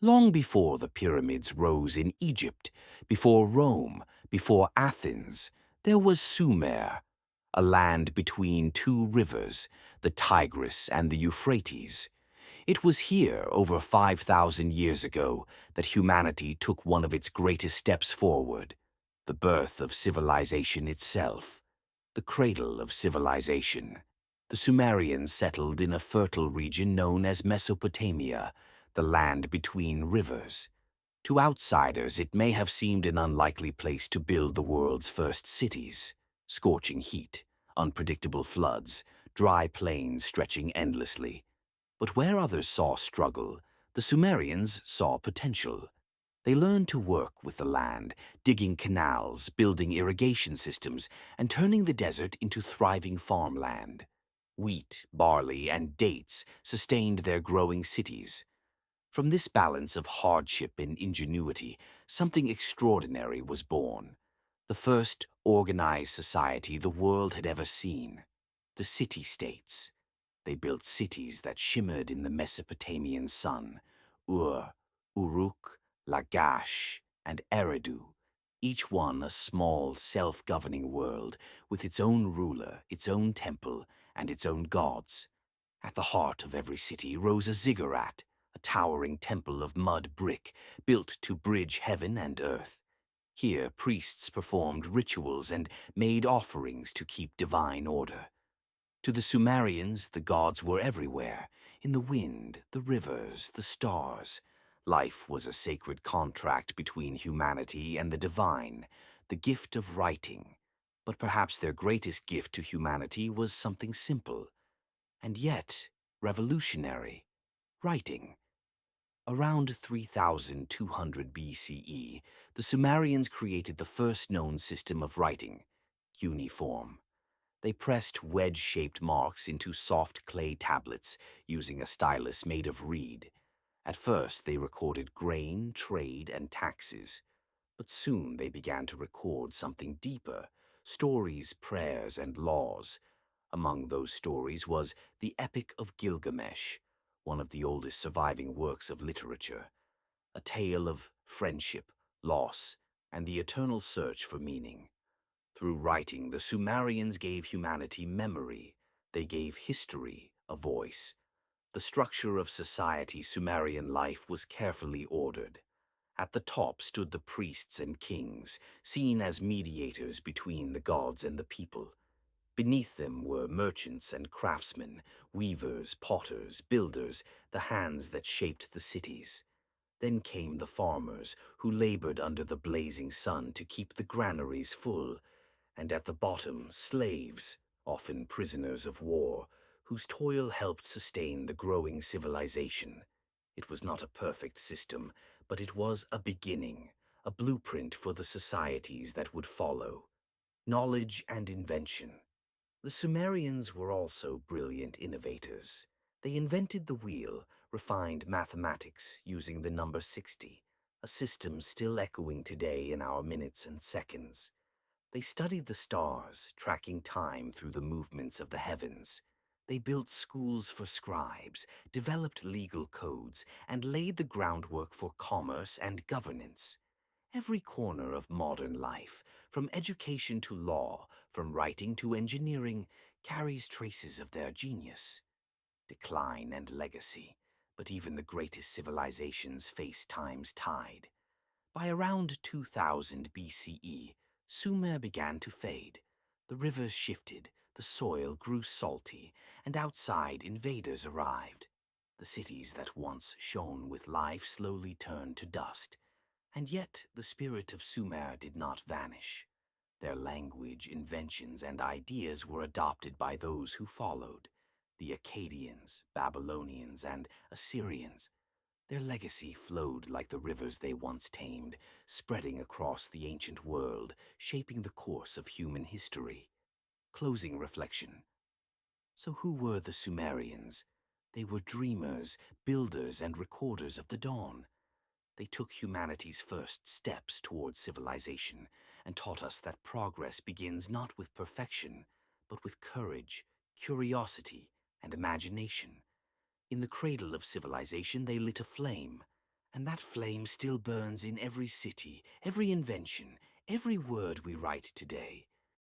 Long before the pyramids rose in Egypt, before Rome, before Athens, there was Sumer, a land between two rivers, the Tigris and the Euphrates. It was here, over 5,000 years ago, that humanity took one of its greatest steps forward, the birth of civilization itself, the cradle of civilization. The Sumerians settled in a fertile region known as Mesopotamia, the land between rivers. To outsiders, it may have seemed an unlikely place to build the world's first cities. Scorching heat, unpredictable floods, dry plains stretching endlessly. But where others saw struggle, the Sumerians saw potential. They learned to work with the land, digging canals, building irrigation systems, and turning the desert into thriving farmland. Wheat, barley, and dates sustained their growing cities. From this balance of hardship and ingenuity, something extraordinary was born. The first organized society the world had ever seen. The city-states. They built cities that shimmered in the Mesopotamian sun, Ur, Uruk, Lagash, and Eridu, each one a small, self-governing world with its own ruler, its own temple, and its own gods. At the heart of every city rose a ziggurat, a towering temple of mud brick built to bridge heaven and earth. Here priests performed rituals and made offerings to keep divine order. To the Sumerians, the gods were everywhere, in the wind, the rivers, the stars. Life was a sacred contract between humanity and the divine, the gift of writing. But perhaps their greatest gift to humanity was something simple, and yet revolutionary: writing. Around 3200 BCE, the Sumerians created the first known system of writing, cuneiform. They pressed wedge-shaped marks into soft clay tablets using a stylus made of reed. At first, they recorded grain, trade, and taxes. But soon they began to record something deeper: stories, prayers, and laws. Among those stories was the Epic of Gilgamesh, one of the oldest surviving works of literature, a tale of friendship, loss, and the eternal search for meaning. Through writing, the Sumerians gave humanity memory. They gave history a voice. The structure of society Sumerian life was carefully ordered. At the top stood the priests and kings, seen as mediators between the gods and the people. Beneath them were merchants and craftsmen, weavers, potters, builders, the hands that shaped the cities. Then came the farmers, who labored under the blazing sun to keep the granaries full, and at the bottom, slaves, often prisoners of war, whose toil helped sustain the growing civilization. It was not a perfect system, but it was a beginning, a blueprint for the societies that would follow. Knowledge and invention. The Sumerians were also brilliant innovators. They invented the wheel, refined mathematics using the number 60, a system still echoing today in our minutes and seconds. They studied the stars, tracking time through the movements of the heavens. They built schools for scribes, developed legal codes, and laid the groundwork for commerce and governance. Every corner of modern life, from education to law, from writing to engineering, carries traces of their genius. Decline and legacy, but even the greatest civilizations face time's tide. By around 2000 BCE, Sumer began to fade. The rivers shifted, the soil grew salty, and outside invaders arrived. The cities that once shone with life slowly turned to dust. And yet the spirit of Sumer did not vanish. Their language, inventions, and ideas were adopted by those who followed: the Akkadians, Babylonians, and Assyrians. Their legacy flowed like the rivers they once tamed, spreading across the ancient world, shaping the course of human history. Closing reflection. So who were the Sumerians? They were dreamers, builders, and recorders of the dawn. They took humanity's first steps toward civilization and taught us that progress begins not with perfection, but with courage, curiosity, and imagination. In the cradle of civilization, they lit a flame, And that flame still burns in every city, every invention, every word we write today.